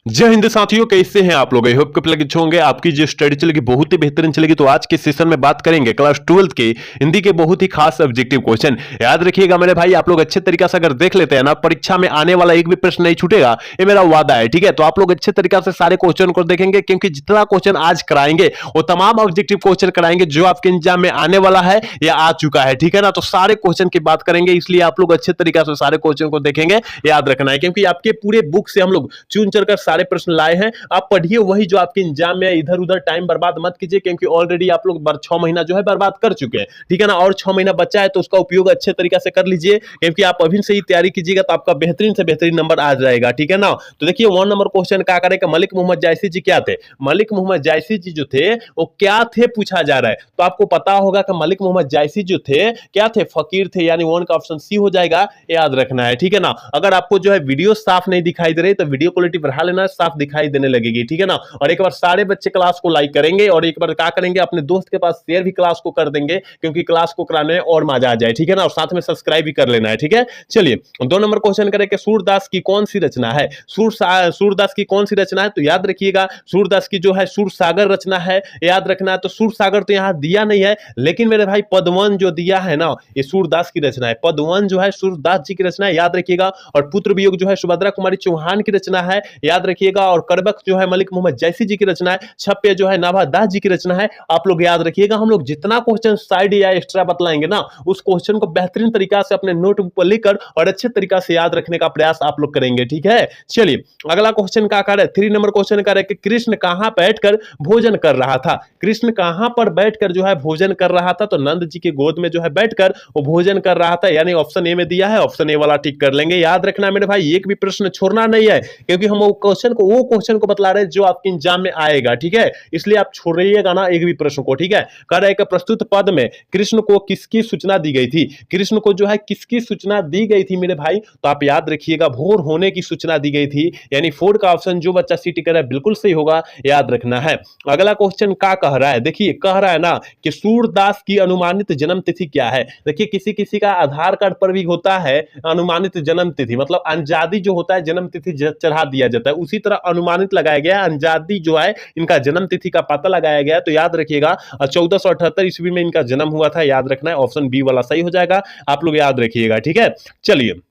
जय हिंद साथियों, कैसे हैं आप लोग? आई होप कि लगे होंगे आपकी जो स्टडी चलेगी बहुत ही बेहतरीन चलेगी। तो आज के सेशन में बात करेंगे क्लास 12th के हिंदी के बहुत ही खास ऑब्जेक्टिव क्वेश्चन। याद रखिएगा मेरे भाई, आप लोग अच्छे तरीके से अगर देख लेते हैं ना, परीक्षा में आने वाला एक भी प्रश्न नहीं छूटेगा, ये मेरा वादा है। ठीक है, तो आप लोग अच्छे तरीके से सारे क्वेश्चन को देखेंगे, क्योंकि जितना क्वेश्चन आज कराएंगे वो तमाम ऑब्जेक्टिव क्वेश्चन कराएंगे जो आपके एग्जाम में आने वाला है या आ चुका है। ठीक है ना, तो सारे क्वेश्चन की बात करेंगे, इसलिए आप लोग अच्छे तरीके से सारे क्वेश्चन को देखेंगे। याद रखना है, क्योंकि आपके पूरे बुक से हम लोग चुन चुन कर सारे प्रश्न लाए हैं। आप पढ़िए वही जो आपके एग्जाम में, इधर उधर टाइम बर्बाद मत कीजिए, क्योंकि ऑलरेडी आप लोग 6 महीना जो है बर्बाद कर चुके हैं। ठीक है ना, और 6 महीना बचा है, तो उसका उपयोग अच्छे तरीके से कर लीजिए, क्योंकि आप अभी से ही तैयारी कीजिएगा तो आपका बेहतरीन से बेहतरीन नंबर आ जाएगा। ठीक है ना, तो देखिए 1 नंबर क्वेश्चन क्या करेगा, मलिक मोहम्मद जायसी जी क्या थे? मलिक मोहम्मद जायसी जी जो थे वो क्या थे पूछा जा रहा है। तो आपको पता होगा कि मलिक मोहम्मद जायसी जो थे क्या थे? फकीर थे, यानी 1 का ऑप्शन सी हो जाएगा, याद रखना है। ठीक है ना, अगर आपको जो है वीडियो साफ नहीं दिखाई दे रही तो वीडियो क्वालिटी बढ़ा लेना, साफ दिखाई देने लगेगी। ठीक है ना, और एक बार सारे बच्चे क्लास को लाइक करेंगे और एक बार क्या करेंगे, अपने दोस्त के पास शेयर भी क्लास को कर देंगे, क्योंकि क्लास को कराने में और मजा आ जाए। ठीक है ना, और साथ में सब्सक्राइब भी कर लेना है। ठीक है, चलिए 2 नंबर क्वेश्चन करें कि सूरदास की कौन सी रचना है? सूरदास की कौन सी रचना है? तो याद रखिएगा सूरदास की जो है सूरसागर रचना है, याद रखना है। तो सूरसागर तो यहां दिया नहीं है, लेकिन मेरे भाई पदवन जो दिया है ना, ये सूरदास की रचना है। पदवन जो है सूरदास जी की रचना है, याद रखिएगा। और पुत्र वियोग जो है सुभद्रा कुमारी चौहान की रचना है, याद रखिएगा। और करबक जो है मलिक मोहम्मद जैसी जी की रचना है। छप्पे जो है नाभा दास जी की रचना है। आप लोग याद रखिएगा, हम लोग जितना क्वेश्चन साइड या एक्स्ट्रा बतलाएंगे ना, उस क्वेश्चन को बेहतरीन तरीका से अपने नोटबुक पर लिखकर और अच्छे तरीका से याद रखने का प्रयास आप लोग करेंगे। ठीक है, चलिए अगला क्वेश्चन का कार्य 3 नंबर क्वेश्चन का है कि कृष्ण कहां बैठकर भोजन कर रहा था? कृष्ण कहां पर बैठकर जो है भोजन कर रहा था? तो नंद जी की गोद में जो है बैठकर वो भोजन कर रहा था, यानी ऑप्शन ए में दिया है, ऑप्शन ए वाला टिक कर लेंगे। याद रखना मेरे भाई, एक भी प्रश्न छोड़ना नहीं है, क्योंकि हम वो क्वेश्चन को बतला रहे हैं जो आपके एग्जाम में आएगा। ठीक है, इसलिए आप छोड़िएगा ना एक भी प्रश्न को। ठीक है, कह रहा है कि प्रस्तुत पद में कृष्ण को किसकी सूचना दी गई थी? कृष्ण को जो है किसकी सूचना दी गई थी मेरे भाई? तो आप याद रखिएगा भोर होने की सूचना दी गई थी, यानी 4 का ऑप्शन जो बच्चा सी टिक कर रहा है बिल्कुल सही होगा, याद रखना है। अगला क्वेश्चन क्या कह रहा है, देखिए कह रहा है ना कि सूरदास की अनुमानित जन्म तिथि क्या है? देखिए किसी किसी का आधार कार्ड पर भी होता है अनुमानित जन्म तिथि, मतलब अंजादी जो होता है जन्म तिथि चढ़ा दिया जाता है, उसी तरह अनुमानित लगाया गया है। अंजादी जो है इनका जन्म तिथि का पता लगाया गया है। तो याद रखिएगा 1478 ईस्वी में इनका जन्म हुआ था, याद रखना है। ऑप्शन बी वाला सही हो जाएगा, आप लोग याद रखिएगा। ठीक है, चलिए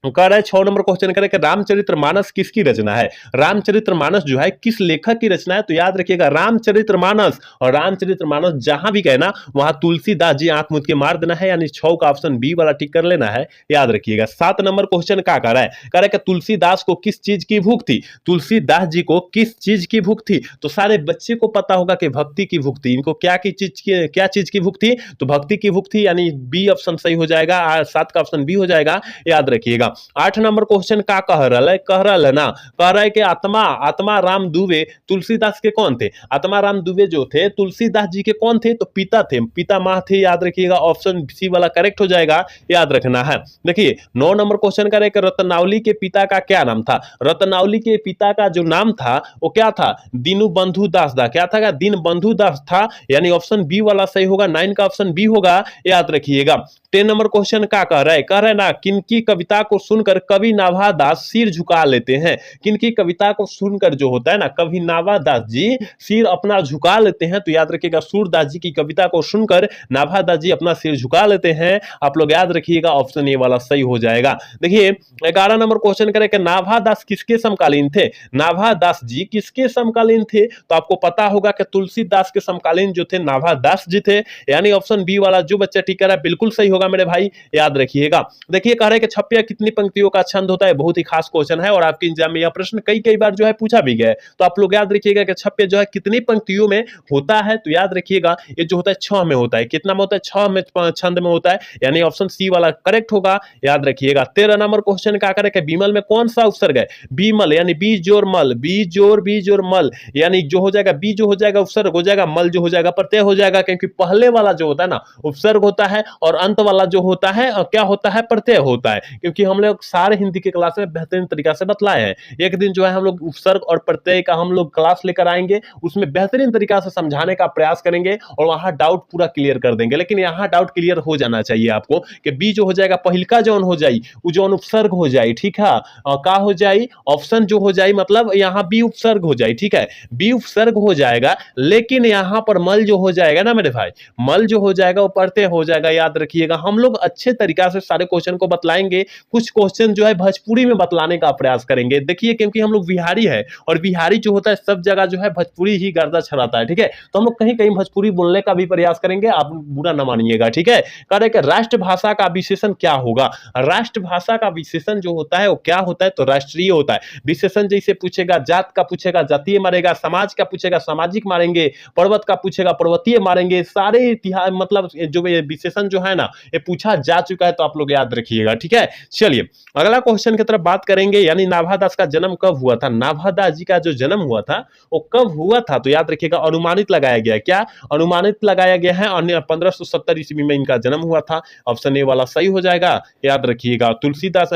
कह रहा है 6 नंबर क्वेश्चन करें कि रामचरितमानस किसकी रचना है? रामचरितमानस जो है किस लेखक की रचना है? तो याद रखिएगा रामचरितमानस, और रामचरितमानस जहां भी गए ना वहां तुलसीदास जी आंख मूंद के मार देना है, यानी 6 का ऑप्शन बी वाला टिक कर लेना है, याद रखिएगा। 7 नंबर क्वेश्चन क्या कह रहा है, कह रहा है कि तुलसीदास को किस चीज की भूख थी? तुलसीदास जी को किस चीज की भूख थी? तो सारे बच्चे को पता होगा कि भक्ति की भूख थी। इनको क्या चीज की भूख थी? तो भक्ति की भूख थी, यानी बी ऑप्शन सही हो जाएगा। 7 का ऑप्शन बी हो जाएगा, याद रखिएगा। 8 नंबर क्वेश्चन का कह रहा है ना, कह रहा है कि आत्मा राम दुबे तुलसीदास के कौन थे? आत्मा राम दुबे जो थे तुलसीदास जी के कौन थे? तो पिता थे, पिता माह थे, याद रखिएगा। ऑप्शन सी वाला करेक्ट हो जाएगा, याद रखना है। देखिए 9 नंबर क्वेश्चन का है रत्नावली के पिता का क्या नाम था? रत्नावली के पिता का जो नाम था वो क्या था? दीनू बंधु दास था। क्या था? दीन बंधु दास था, यानी ऑप्शन बी वाला सही होगा। 9 का ऑप्शन बी होगा, याद रखिएगा। 10 नंबर क्वेश्चन क्या कह रहा है ना, किनकी कविता को सुनकर कवि नाभा दास सिर झुका लेते हैं? किनकी कविता को सुनकर जो होता है ना, कवि नाभा दास जी सिर अपना झुका लेते हैं? तो याद रखिएगा सूरदास जी की कविता को सुनकर नाभा दास जी अपना सिर झुका लेते हैं, आप लोग याद रखिएगा। ऑप्शन ए वाला सही हो जाएगा। देखिए 11 नंबर क्वेश्चन करें कि नाभा दास किसके समकालीन थे? नाभा दास जी किसके समकालीन थे? तो आपको पता होगा कि तुलसीदास के समकालीन जो थे नाभा दास जी थे, यानी ऑप्शन बी वाला जो बच्चा टिक कर रहा है बिल्कुल सही होगा मेरे भाई, याद रखिएगा। देखिए कह रहे हैं कि छप्पिया कितनी पंक्तियों का छंद होता है? बहुत ही खास क्वेश्चन है और आपके एग्जाम में यह प्रश्न कई बार जो है पूछा भी गया है। तो आप लोग याद रखिएगा कि छप्पिया जो है कितनी पंक्तियों में होता है? तो याद रखिएगा ये जो होता है 6 में होता है। कितना में होता है? 6 में छंद में होता है, यानी ऑप्शन सी वाला करेक्ट होगा, याद रखिएगा। 13 नंबर क्वेश्चन का करें कि बीमल में कौन सा उपसर्ग है? बीमल यानी बीज और मल, बीज और मल, यानी जो हो जाएगा बी जो हो जाएगा उपसर्ग हो जाएगा, मल जो हो जाएगा प्रत्यय हो जाएगा, क्योंकि पहले वाला जो होता है ना उपसर्ग होता है और अंत वाला जो होता है क्या होता है? प्रत्यय होता है, क्योंकि हम लोग सारे हिंदी के क्लास में बेहतरीन तरीका से बतलाए हैं। एक दिन जो है हम लोग उपसर्ग और प्रत्यय का हम लोग क्लास लेकर आएंगे, उसमें बेहतरीन तरीका से समझाने का प्रयास करेंगे और वहां डाउट पूरा क्लियर कर देंगे। लेकिन यहाँ डाउट क्लियर हो जाना चाहिए आपको कि बी जो हो जाएगा पहिलका जौन हो जाई वो जौन उपसर्ग हो जाए, ठीक है, का हो जाए ऑप्शन जो हो जाए, मतलब यहाँ बी उपसर्ग हो जाए, ठीक है, बी उपसर्ग हो जाएगा। लेकिन यहाँ पर मल जो हो जाएगा ना मेरे भाई, मल जो हो जाएगा वो प्रत्यय हो जाएगा। याद रखिएगा हम लोग अच्छे तरीका से सारे क्वेश्चन को बतलाएंगे। कुछ क्वेश्चन जो है भोजपुरी में बतलाने का प्रयास करेंगे। देखिए क्योंकि हम लोग बिहारी है और बिहारी जो होता है सब जगह जो है भोजपुरी ही गर्दा छराता है, ठीक है, तो हम लोग कहीं कहीं भोजपुरी बोलने का भी प्रयास करेंगे, आप बुरा न मानिएगा, ठीक है। कह रहे कि राष्ट्रभाषा का विशेषण क्या होगा। राष्ट्रभाषा का विशेषण जो होता है वो क्या होता है, तो राष्ट्रीय होता है। विशेषण जैसे पूछेगा जात का पूछेगा जातीय मारेगा, समाज का पूछेगा सामाजिक मारेंगे, पर्वत का पूछेगा पर्वतीय मारेंगे। सारे इतिहास मतलब जो विशेषण जो है ना ये पूछा जा चुका है, तो आप लोग याद रखिएगा, ठीक है। चलिए अगला क्वेश्चन की तरफ बात करेंगे, यानी नाभादास का जन्म कब हुआ था। नाभादास जी का जो जन्म हुआ था वो कब हुआ था, तो याद रखिएगा अनुमानित लगाया गया। क्या अनुमानित लगाया गया है, अन्य 1570 ईस्वी में इनका जन्म हुआ था। ऑप्शन ए वाला सही हो जाएगा, याद रखिएगा। तुलसीदास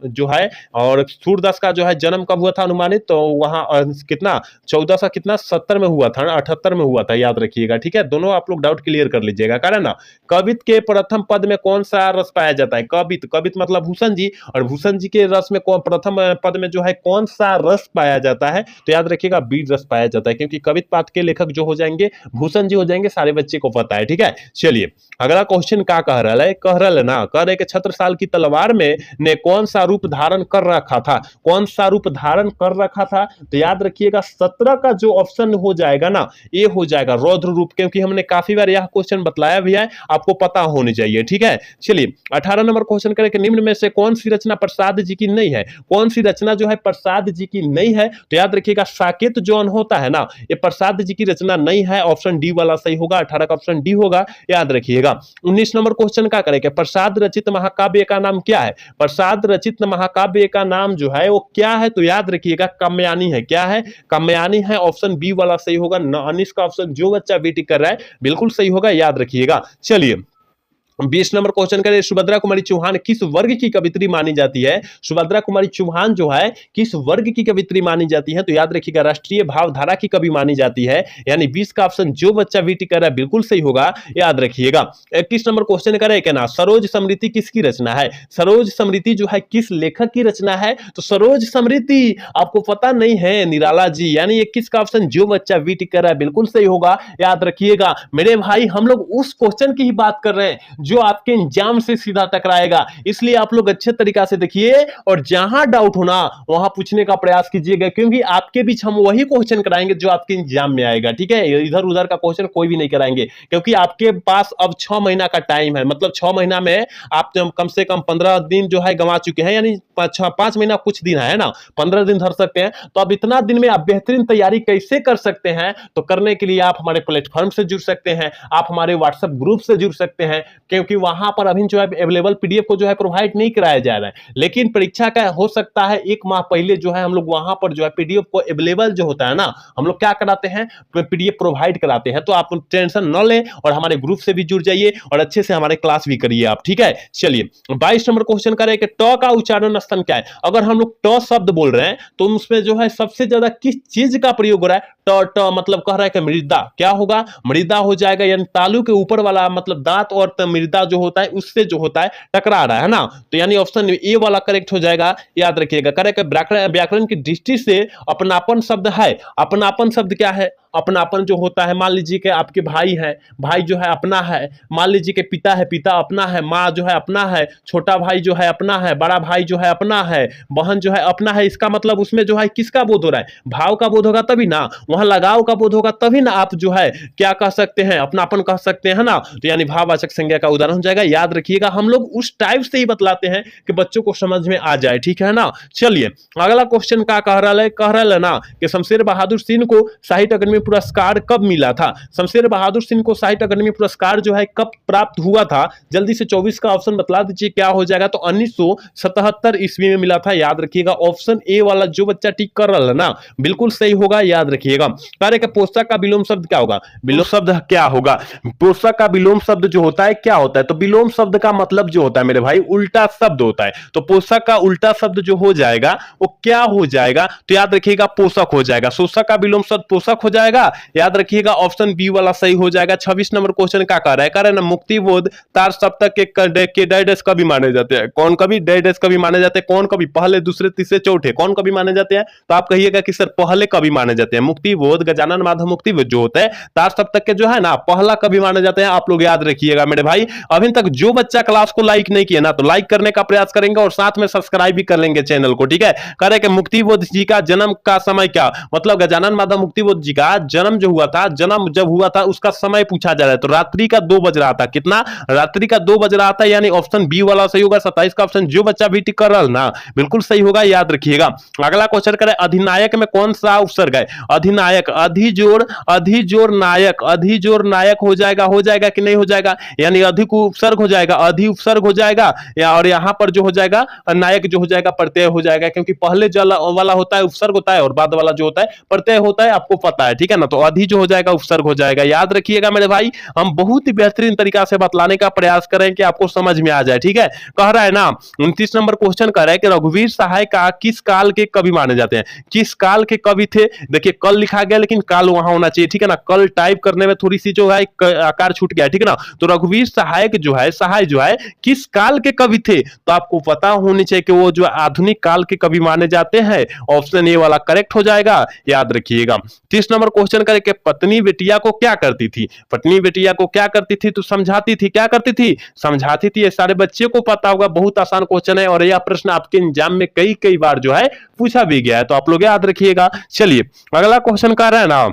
जो है और सूरदास का जो है जन्म कब हुआ था अनुमानित, तो वहां कितना 1470 में हुआ था, 78 में हुआ था, याद रखिएगा, ठीक है। दोनों आप लोग डाउट क्लियर कर लीजिएगा। कारण ना कवित के प्रथम पद में कौन सा रस पाया जाता है, कवित, कवित मतलब भूषण जी, और भूषण जी के रस में कौन प्रथम पद में जो है कौन सा रस पाया जाता है, तो याद रखिएगा बीज रस पाया जाता है, क्योंकि कवित पाठ के लेखक जो हो जाएंगे भूषण जी हो जाएंगे, सारे बच्चे को पता है, ठीक है। चलिए अगला क्वेश्चन क्या कह रहा है, कह रहा है ना, कह रहे कि छत्रसाल की तलवार में ने कौन सा रूप धारण कर रखा था, कौन सा रूप धारण कर रखा था, तो याद रखिएगा 17 का जो ऑप्शन हो जाएगा ना ये हो जाएगा रौद्र रूप, क्योंकि हमने काफी बार यह क्वेश्चन बतलाया भी है, आपको पता होनी चाहिए, ठीक है। चलिए 18 नंबर क्वेश्चन करें कि निम्न में से कौन सी रचना प्रसाद जी की नहीं है, कौन सी रचना जो है प्रसाद जी की नहीं है, तो याद रखिएगा साकेत जौन होता है ना ये प्रसाद जी की रचना नहीं है। ऑप्शन डी वाला सही होगा, 18 का ऑप्शन डी होगा, याद रखिएगा। 19 नंबर क्वेश्चन क्या करेंगे, प्रसाद रचित महाकाव्य का नाम क्या है, प्रसाद रचित महाकाव्य का नाम जो है वो क्या है, तो याद रखिएगा काम्यानी है। क्या है, काम्यानी है, ऑप्शन बी वाला सही होगा। 19 का ऑप्शन जो बच्चा बेटी कर रहा है बिल्कुल सही होगा, याद रखिएगा। चलिए 20 नंबर क्वेश्चन करें, सुभद्रा कुमारी चौहान किस वर्ग की कवित्री मानी जाती है, सुभद्रा कुमारी चौहान जो है किस वर्ग की कवित्री मानी जाती है, तो याद रखिएगा राष्ट्रीय भावधारा की कवि मानी जाती है, यानी 20 का ऑप्शन जो बच्चा बीटी कर रहा है बिल्कुल सही होगा, याद रखिएगा। 21 नंबर क्वेश्चन करें क्या ना, सरोज समृद्धि किसकी रचना है, सरोज समृद्धि जो है किस लेखक की रचना है, तो सरोज समृद्धि आपको पता नहीं है, निराला जी, यानी 21 का ऑप्शन जो बच्चा बीटी कर रहा है बिल्कुल सही होगा, याद रखिएगा। मेरे भाई हम लोग उस क्वेश्चन की ही बात कर रहे हैं जो आपके एग्जाम से सीधा टकराएगा, इसलिए आप लोग अच्छे तरीका से देखिए और जहां डाउट होना वहां पूछने का प्रयास कीजिएगा, क्योंकि आपके बीच हम वही क्वेश्चन कराएंगे जो आपके एग्जाम में आएगा, ठीक है। इधर उधर का क्वेश्चन कोई भी नहीं कराएंगे, क्योंकि आपके पास अब 6 महीना का टाइम है, मतलब 6 महीना में आप कम से कम 15 दिन जो है गंवा चुके हैं, यानी 5 महीना कुछ दिन है ना, 15 दिन धर सकते हैं, तो अब इतना दिन में आप बेहतरीन तैयारी कैसे कर सकते हैं, तो करने के लिए आप हमारे प्लेटफॉर्म से जुड़ सकते हैं, आप हमारे व्हाट्सएप ग्रुप से जुड़ सकते हैं, क्योंकि वहां पर अभी जो है अवेलेबल पीडीएफ को जो है प्रोवाइड नहीं कराया जा रहा है, लेकिन परीक्षा का हो सकता है 1 माह पहले जो है हम लोग वहां पर जो है पीडीएफ को अवेलेबल जो होता है ना हम लोग क्या कराते हैं, पीडीएफ प्रोवाइड कराते हैं, तो आप टेंशन न लें और हमारे ग्रुप से भी जुड़ जाइए और अच्छे से हमारे क्लास भी करिए आप, ठीक है। चलिए 22 नंबर क्वेश्चन करें कि ट का उच्चारण स्थान क्या है, अगर हम लोग ट शब्द बोल रहे हैं तो उसमें जो है सबसे ज्यादा किस चीज का प्रयोग हो रहा है, ट मतलब कह रहा है कि मृदा, क्या होगा, मृदा हो जाएगा, यानी तालू के ऊपर वाला मतलब दांत और मृदा जो होता है उससे जो होता है टकरा रहा है ना, तो यानी ऑप्शन ए वाला करेक्ट हो जाएगा, याद रखिएगा। करेक्ट व्याकरण की दृष्टि से अपनापन शब्द है, अपनापन शब्द क्या है, अपनापन जो होता है, मान लीजिए कि आपके भाई है, भाई जो है अपना है, मान लीजिए कि पिता है, पिता अपना है, माँ जो है अपना है, छोटा भाई जो है अपना है, बड़ा भाई जो है अपना है, बहन जो है अपना है, इसका मतलब उसमें जो है किसका बोध हो रहा है, भाव का बोध होगा तभी ना, वहां लगाव का बोध होगा तभी ना आप जो है क्या कह सकते हैं, अपनापन कह सकते हैं ना, तो यानी भाववाचक संज्ञा का उदाहरण हो जाएगा, याद रखिएगा। हम लोग उस टाइप से ही बतलाते हैं कि बच्चों को समझ में आ जाए, ठीक है ना। चलिए अगला क्वेश्चन क्या कह रहा है, कह रहा है ना कि शमशेर बहादुर सिंह को साहित्य अकादमी पुरस्कार कब मिला था, शमशेर बहादुर सिंह को साहित्य अकादमी पुरस्कार जो है कब प्राप्त हुआ था, जल्दी से 24 का ऑप्शन बतला दीजिए क्या हो जाएगा, तो 1977 ईस्वी में मिला था, याद रखिएगा। ऑप्शन ए वाला जो बच्चा टिक कर रहा है ना बिल्कुल सही होगा, याद रखिएगा। कार्य का पोषक का विलोम शब्द क्या होगा, विलोम शब्द क्या होगा, पोषक का विलोम शब्द जो होता है क्या होता है? तो विलोम शब्द का मतलब जो होता है मेरे भाई उल्टा शब्द होता है। तो पोषक का उल्टा शब्द जो हो जाएगा वो क्या हो जाएगा? तो याद रखिएगा पोषक हो जाएगा। शोषक का विलोम शब्द पोषक हो जाएगा। याद रखिएगा ऑप्शन बी वाला सही हो जाएगा। 26 नंबर क्वेश्चन क्या कह रहा है? कह रहा है ना मुक्तिबोध तार सप्तक के डैश कभी माने जाते हैं? कौन कभी डैश कभी माने जाते हैं? कौन कभी पहले दूसरे तीसरे चौथे कौन कभी माने जाते हैं? तो आप कहिएगा कि सर पहले कभी माने जाते हैं। मुक्तिबोध गजानन माधव मुक्तिबोध जो होता है तार सप्तक के जो है ना पहला कभी माने जाते हैं। आप लोग याद रखिएगा मेरे भाई। अभी तक जो बच्चा क्लास को लाइक नहीं किया ना तो लाइक करने का प्रयास करेंगे और साथ में सब्सक्राइब भी कर लेंगे चैनल को, ठीक है। कह रहे कि मुक्तिबोध जी का जन्म का समय क्या? मतलब गजानन माधव मुक्तिबोध जी का जन्म जो हुआ था, जन्म जब हुआ था उसका समय पूछा जा रहा है। तो रात्रि का 2 बज रहा था। कितना? रात्रि का 2 बज रहा था, यानी ऑप्शन बी वाला सही होगा। 27 का ऑप्शन जो बच्चा भी टिक कर रहा ना बिल्कुल सही होगा, याद रखिएगा। अगला क्वेश्चन करें अधिनायक में कौन सा उपसर्ग है? अधिनायक अधिजोर नायक, अधिजोर नायक हो जाएगा कि नहीं हो जाएगा? यानी अधिक उपसर्ग हो जाएगा, अधि उपसर्ग हो जाएगा और यहां पर जो हो जाएगा नायक जो हो जाएगा प्रत्यय हो जाएगा, क्योंकि पहले जल वाला होता है उपसर्ग होता है और बाद वाला जो होता है प्रत्यय होता है, आपको पता है, ठीक है ना। तो अधि जो हो जाएगा उपसर्ग हो जाएगा, याद रखिएगा मेरे भाई। हम बहुत ही बेहतरीन तरीका से बतलाने का प्रयास करें कि आपको समझ में आ जाए, ठीक है। कह रहा है ना 29 नंबर क्वेश्चन कह रहा है कि रघुवीर सहाय का किस काल के कवि माने जाते हैं? किस काल के कवि थे? देखिए कल लिखा गया लेकिन काल वहां होना चाहिए, ठीक है ना। कल टाइप करने में थोड़ी सी जो है आकार छूट गया, ठीक है ना। तो रघुवीर सहायक जो है सहाय जो है किस काल के कवि थे? तो आपको पता होनी चाहिए कि वो जो आधुनिक काल के कवि माने जाते हैं। ऑप्शन ए वाला करेक्ट हो जाएगा, याद रखिएगा। 30 नंबर क्वेश्चन करें कि पत्नी बेटिया को क्या करती थी? पत्नी बेटिया को क्या करती थी? तो समझाती थी। क्या करती थी? समझाती थी। ये सारे बच्चे को पता होगा, बहुत आसान क्वेश्चन है और यह प्रश्न आपके एग्जाम में कई कई बार जो है पूछा भी गया है, तो आप लोग याद रखिएगा। चलिए अगला क्वेश्चन कर रहा है ना,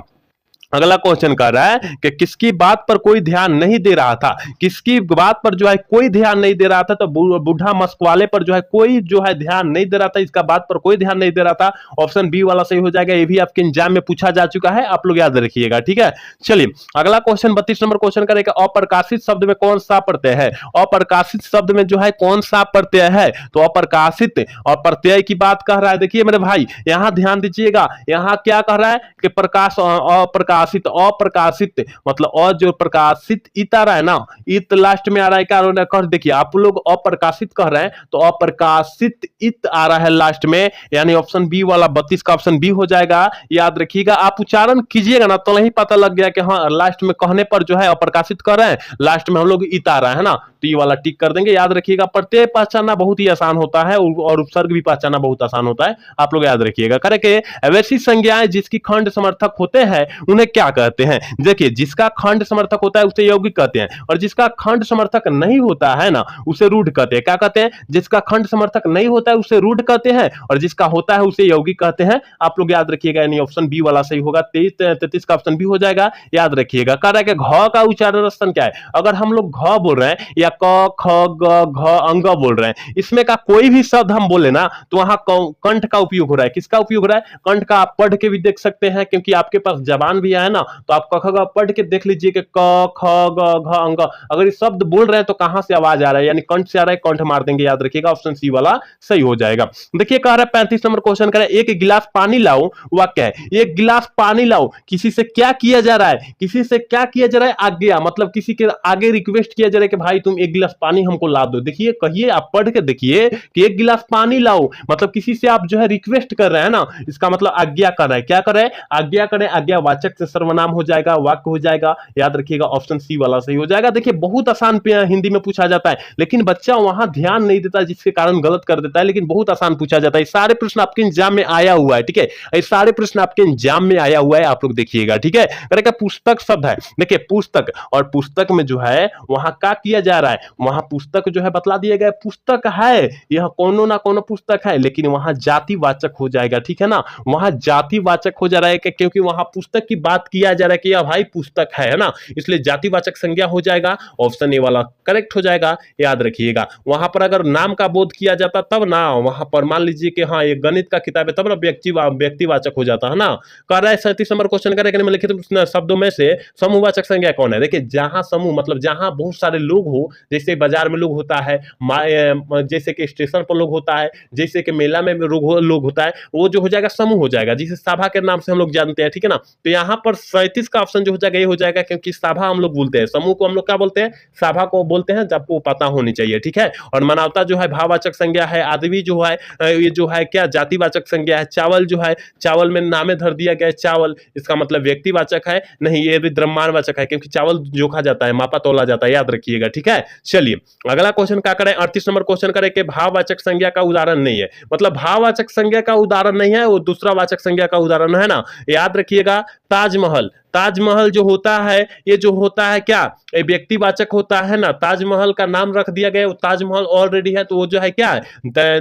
अगला क्वेश्चन कर रहा है कि किसकी बात पर कोई ध्यान नहीं दे रहा था? किसकी बात पर जो है कोई ध्यान नहीं दे रहा था? तो बूढ़ा मस्क वाले पर जो है कोई जो है ध्यान नहीं दे रहा था, इसका बात पर कोई ध्यान नहीं दे रहा था। ऑप्शन बी वाला सही हो जाएगा। ये भी आपके एग्जाम में पूछा जा चुका है, आप लोग याद रखिएगा, ठीक है। चलिए अगला क्वेश्चन 32 नंबर क्वेश्चन करेगा अप्रकाशित शब्द में कौन सा प्रत्यय है? अप्रकाशित शब्द में जो है कौन सा प्रत्यय है? तो अप्रकाशित और प्रत्यय की बात कर रहा है। देखिए मेरे भाई यहां ध्यान दीजिएगा, यहां क्या कह रहा है कि प्रकाश अप्रकाशित अप्रकाशित मतलब और जो प्रकाशित इत आ रहा है ना, इत लास्ट में आ रहा है क्या कर? देखिए आप लोग अप्रकाशित कह रहे हैं तो अप्रकाशित इत आ रहा है लास्ट में, यानी ऑप्शन बी वाला 32 का ऑप्शन बी हो जाएगा, याद रखिएगा। आप उच्चारण कीजिएगा ना तो नहीं पता लग गया कि हाँ लास्ट में कहने पर जो है अप्रकाशित कर रहे हैं, लास्ट में हम लोग इत आ रहा है ना, तो ये वाला टिक कर देंगे, याद रखिएगा। प्रत्यय पहचानना बहुत ही आसान होता है और उपसर्ग भी पहचानना बहुत आसान होता है, आप लोग याद रखिएगा। करेक्ट। वैसी संज्ञाएं जिसकी खंड समर्थक होते हैं उन्हें क्या कहते हैं? देखिए जिसका खंड समर्थक होता है उसे यौगिक कहते हैं और जिसका खंड समर्थक नहीं होता है ना उसे रूढ़ कहते हैं। क्या कहते हैं? जिसका खंड समर्थक नहीं होता है उसे रूढ़ कहते हैं और जिसका होता है उसे यौगिक कहते हैं। आप लोग याद रखिएगा, यानी ऑप्शन बी वाला सही होगा। 33 का ऑप्शन बी हो जाएगा, याद रखिएगा। कह रहा है कि घ का उच्चारण स्थान क्या है? अगर हम लोग घ बोल रहे हैं या क ख ग घ अंग बोल रहे हैं, इसमें का कोई भी शब्द हम बोले ना तो वहां कंठ का उपयोग हो रहा है। किसका उपयोग हो रहा है? कंठ का। आप पढ़ के भी देख सकते हैं क्योंकि आपके पास जबान भी है ना, तो आप क ख ग पढ़ के देख लीजिए कि क ख ग घ अंग, अगर ये शब्द बोल रहे हैं तो कहां से आवाज आ रहा है, यानी कंठ से आ रहा है, कंठ मार देंगे, याद रखिएगा। ऑप्शन सी वाला सही हो जाएगा। देखिए कह रहा है 35 नंबर क्वेश्चन कह रहा है एक गिलास पानी लाओ, वाक्य है एक गिलास पानी लाओ। किसी से क्या किया जा रहा है? किसी से क्या किया जा रहा है? आज्ञा, मतलब किसी के आगे रिक्वेस्ट किया जा रहा है कि भाई तुम एक गिलास पानी हमको ला दो। देखिए कहिए, आप पढ़ के देखिए कि एक गिलास पानी लाओ, मतलब किसी से आप जो है रिक्वेस्ट कर रहे हैं ना, इसका मतलब आज्ञा कर रहे हैं। क्या कर रहे हैं? आज्ञा करें। आज्ञावाचक से सर्वनाम हो जाएगा, वाक्य हो जाएगा, याद रखिएगा। ऑप्शन सी वाला सही हो जाएगा। देखिए बहुत आसान हिंदी में पूछा जाता है लेकिन बच्चा वहां ध्यान नहीं देता जिसके कारण गलत कर देता है, लेकिन बहुत आसान पूछा जाता है। सारे प्रश्न आपके एग्जाम में आया हुआ है, ठीक है। ये सारे प्रश्न आपके एग्जाम में आया हुआ है, आप लोग देखिएगा, ठीक है। करेक्ट। पुस्तक शब्द है, देखिए पुस्तक, और पुस्तक में जो है वहां क्या किया जा रहा है? वहां पुस्तक जो है बतला दिया गया पुस्तक है, यह कोनो ना कोनो पुस्तक है, लेकिन वहां जातिवाचक हो जाएगा, ठीक है ना। वहां जातिवाचक हो जा रहा है क्योंकि वहां पुस्तक की बात किया जा रहा है कि यह भाई पुस्तक है ना, इसलिए जातिवाचक संज्ञा हो जाएगा। ऑप्शन ए वाला करेक्ट हो जाएगा, याद रखिएगा। वहां पर अगर नाम का बोध किया जाता तब ना, वहां पर मान लीजिए कि हाँ ये गणित का किताब है तब ना व्यक्तिवाचक हो जाता है ना। कह रहा है 37 नंबर क्वेश्चन करें कि निम्नलिखित शब्दों में से समूहवाचक संज्ञा कौन है? देखिए जहां समूह मतलब जहां बहुत सारे लोग हो, जैसे बाजार में लोग होता है, जैसे कि स्टेशन पर लोग होता है, जैसे कि मेला में लोग होता है, वो जो हो जाएगा समूह हो जाएगा, जिसे सभा के नाम से हम लोग जानते हैं, ठीक है ना। तो यहाँ पर 37 का ऑप्शन जो हो जाएगा ये हो जाएगा, क्योंकि सभा हम लोग बोलते हैं, समूह को हम लोग क्या बोलते हैं, सभा को बोलते हैं, जब आपको पता होनी चाहिए, ठीक है। और मानवता जो है भाववाचक संज्ञा है, आदमी जो है ये जो है क्या जातिवाचक संज्ञा है, चावल जो है, चावल में नामे धर दिया गया है चावल, इसका मतलब व्यक्तिवाचक है नहीं, ये भी द्रव्यमानवाचक है, क्योंकि चावल जोखा जाता है, मापा तोला जाता है, याद रखिएगा, ठीक है। चलिए अगला क्वेश्चन क्या करें, 38 नंबर क्वेश्चन करें कि भाववाचक संज्ञा का उदाहरण नहीं है, मतलब भाववाचक संज्ञा का उदाहरण नहीं है, वो दूसरा वाचक संज्ञा का उदाहरण है ना, याद रखिएगा। ताजमहल, ताजमहल जो होता है ये जो होता है क्या, ये व्यक्तिवाचक होता है ना, ताजमहल का नाम रख दिया गया, ताजमहल ऑलरेडी है तो वो जो है क्या है,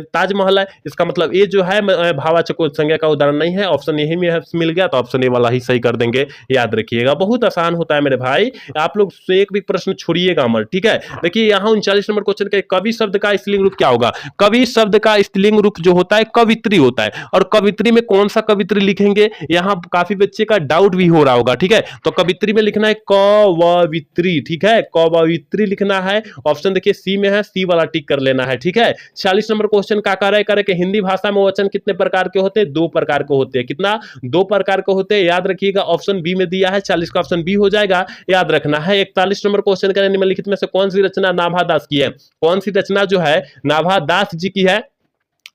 ताजमहल है, इसका मतलब ये जो है भाववाचक संज्ञा का उदाहरण नहीं है। ऑप्शन यही में मिल गया तो ऑप्शन ए वाला ही सही कर देंगे, याद रखिएगा, बहुत आसान होता है मेरे भाई, आप लोग से एक भी प्रश्न छोड़िएगा मत, ठीक है। देखिए यहाँ 39 नंबर क्वेश्चन के कवि शब्द का स्त्रीलिंग रूप क्या होगा, कवि शब्द का स्त्रीलिंग रूप जो होता है कवित्री होता है, और कवित्री में कौन सा कवित्री लिखेंगे, यहाँ काफी बच्चे का डाउट भी हो रहा होगा, ठीक है। तो कवित्री में लिखना है कवित्री, ठीक है, कवित्री लिखना है, ऑप्शन देखिए सी में है, सी वाला टिक कर लेना है, ठीक है। 40 नंबर क्वेश्चन का कार्य करे कि हिंदी भाषा में वचन कितने प्रकार के होते हैं, 2 प्रकार के होते हैं, कितना, 2 प्रकार के होते हैं, याद रखिएगा, ऑप्शन बी में दिया है, 40 का ऑप्शन बी हो जाएगा, याद रखना है। 41 नंबर क्वेश्चन का निम्नलिखित में से कौन सी रचना नाभा दास की है, कौन सी रचना जो है नाभा दास जी की है,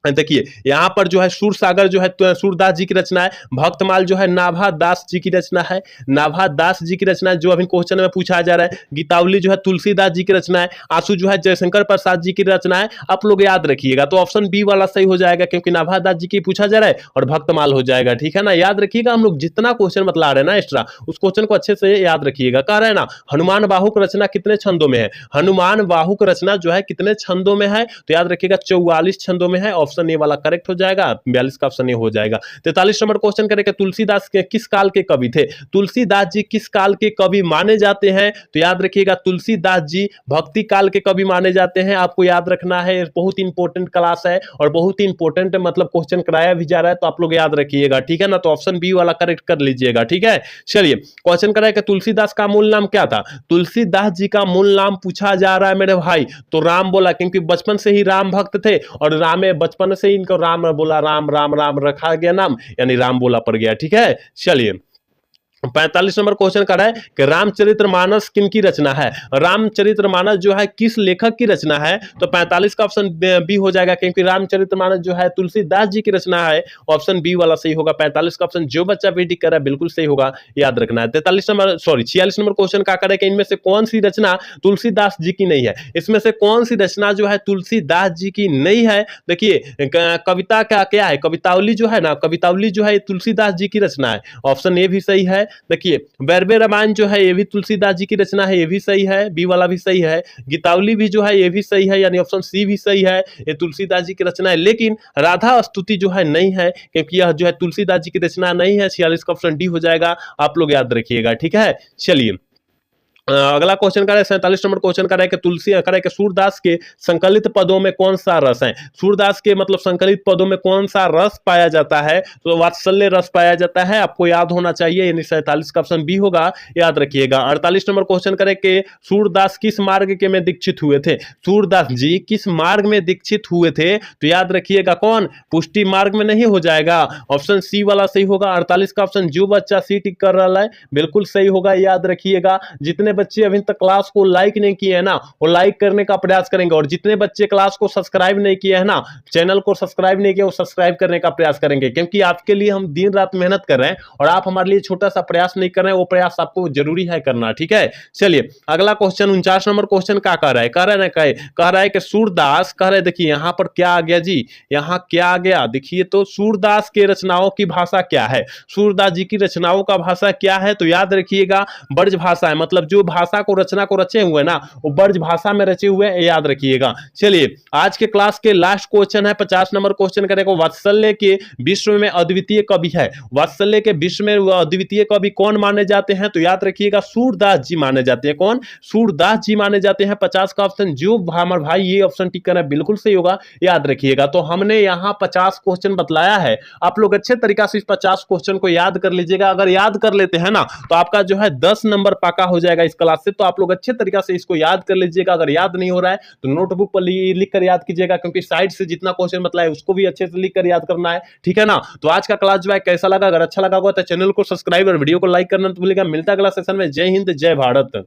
देखिए यहां पर जो है सूरसागर जो है तो सूरदास जी की रचना है, भक्तमाल जो है नाभा दास जी की रचना है, नाभा दास जी की रचना है जो अभी क्वेश्चन में पूछा जा रहा है, गीतावली जो है तुलसीदास जी की रचना है, आंसू जो है जयशंकर प्रसाद जी की रचना है, आप लोग याद रखिएगा, तो ऑप्शन बी वाला सही हो जाएगा, क्योंकि नाभा दास जी की पूछा जा रहा है और भक्तमाल हो जाएगा, ठीक है ना, याद रखिएगा। हम लोग जितना क्वेश्चन बतला रहे हैं ना एक्स्ट्रा, उस क्वेश्चन को अच्छे से याद रखिएगा। कह रहे हैं ना हनुमान बाहुक रचना कितने छंदों में है, हनुमान बाहुक रचना जो है कितने छंदों में है, तो याद रखिएगा 44 छंदों में है, ऑप्शन ए वाला करेक्ट हो जाएगा, 42 का ऑप्शन ए हो जाएगा। 43 नंबर क्वेश्चन करेंगे तुलसीदास के किस काल के कवि थे, तुलसीदास जी किस काल के कवि माने जाते हैं, तो याद रखिएगा तुलसीदास जी भक्ति काल के कवि माने जाते हैं, आपको याद रखना है, बहुत इंपॉर्टेंट क्लास है और बहुत इंपॉर्टेंट मतलब क्वेश्चन कराया भी जा रहा है, तो आप लोग याद रखिएगा, ठीक है ना, तो ऑप्शन बी वाला करेक्ट कर लीजिएगा, ठीक है। चलिए क्वेश्चन करेंगे तुलसीदास का मूल नाम क्या था, तुलसीदास जी का मूल नाम पूछा जा रहा है मेरे भाई, तो राम बोला, क्योंकि बचपन से ही राम भक्त थे और रामे बचपन से ही इनको राम बोला, राम राम राम रखा गया नाम, यानी राम बोला पड़ गया, ठीक है। चलिए 45 नंबर क्वेश्चन का है कि रामचरितमानस किन की रचना है, रामचरितमानस जो है किस लेखक की रचना है, तो 45 का ऑप्शन बी हो जाएगा, क्योंकि रामचरितमानस जो है तुलसीदास जी की रचना है, ऑप्शन बी वाला सही होगा। 45 का ऑप्शन जो बच्चा भी टिक कर रहा है बिल्कुल सही होगा, याद रखना है। 46 नंबर क्वेश्चन का है कि इनमें से कौन सी रचना तुलसीदास जी की नहीं है, इसमें से कौन सी रचना जो है तुलसीदास जी की नहीं है, देखिए कविता का क्या है, कवितावली जो है ना, कवितावली जो है तुलसीदास जी की रचना है, ऑप्शन ए भी सही है। देखिए वैरवे रामायण जो है ये भी तुलसीदास जी की रचना है, ये भी सही है, बी वाला भी सही है। गीतावली भी जो है ये भी सही है, यानी ऑप्शन सी भी सही है, ये तुलसीदास जी की रचना है। लेकिन राधा स्तुति जो है नहीं है, क्योंकि यह जो है तुलसीदास जी की रचना नहीं है। 46 का ऑप्शन डी हो जाएगा, आप लोग याद रखिएगा, ठीक है। चलिए अगला क्वेश्चन का है 47 नंबर क्वेश्चन का है कि तुलसी का है कि सूरदास के संकलित पदों में कौन सा रस है, सूरदास के मतलब संकलित पदों में कौन सा रस पाया जाता है, तो वात्सल्य रस पाया जाता है, आपको याद होना चाहिए, यानी 47 का ऑप्शन बी होगा, याद रखिएगा। 48 नंबर क्वेश्चन करें कि सूरदास किस मार्ग के में दीक्षित हुए थे, सूरदास जी किस मार्ग में दीक्षित हुए थे, तो याद रखिएगा कौन, पुष्टि मार्ग में नहीं हो जाएगा, ऑप्शन सी वाला सही होगा। 48 का ऑप्शन जो बच्चा सी टिक कर रहा है बिल्कुल सही होगा, याद रखिएगा। जितने बच्चे अभी तक क्लास को लाइक नहीं किए हैं ना, वो लाइक करने का प्रयास करेंगे, और जितने बच्चे क्लास को सब्सक्राइब नहीं किए हैं ना, चैनल को सब्सक्राइब नहीं किए, वो सब्सक्राइब करने का प्रयास करेंगे, क्योंकि आपके लिए हम दिन रात मेहनत कर रहे हैं और आप हमारे लिए छोटा सा प्रयास नहीं कर रहे हैं, वो प्रयास आपको जरूरी है करना, ठीक है। चलिए अगला क्वेश्चन 49 नंबर क्वेश्चन क्या कह रहा है, कह रहा है कि सूरदास कह रहे, देखिए यहां पर क्या आ गया जी, यहां क्या आ गया, देखिए तो सूरदास के रचनाओं की भाषा क्या है, सूरदास जी की रचनाओं का भाषा क्या है, तो याद रखिएगा ब्रज भाषा है, मतलब जो भाषा को रचना को रचे हुए ना वो ब्रज भाषा में रचे हुए, याद रखिएगा। चलिए आज के क्लास के लास्ट क्वेश्चन है 50 नंबर क्वेश्चन करेगा, वात्सल्य के विश्व में अद्वितीय कवि है, वात्सल्य के विश्व में अद्वितीय कवि कौन माने जाते हैं, तो याद रखिएगा सूरदास जी माने जाते हैं, कौन, सूरदास जी माने जाते हैं। 50 का ऑप्शन जो हमारे भाई ये ऑप्शन टिक करना बिल्कुल सही होगा, याद रखिएगा। तो हमने यहाँ 50 क्वेश्चन बतलाया है, आप लोग अच्छे तरीका से इस 50 क्वेश्चन को याद कर लीजिएगा, अगर याद कर लेते हैं ना तो आपका जो है 10 नंबर पक्का हो जाएगा इस क्लास से, तो आप लोग अच्छे तरीके से इसको याद कर लीजिएगा। अगर याद नहीं हो रहा है तो नोटबुक पर लिख कर याद कीजिएगा, क्योंकि साइड से जितना क्वेश्चन मतलब है उसको भी अच्छे से लिख कर याद करना है, ठीक है ना। तो आज का क्लास जो है कैसा लगा, अगर अच्छा लगा होगा तो चैनल को सब्सक्राइब और वीडियो को लाइक करना तो भूलिएगा। मिलता है अगला सेशन में। जय हिंद, जय भारत।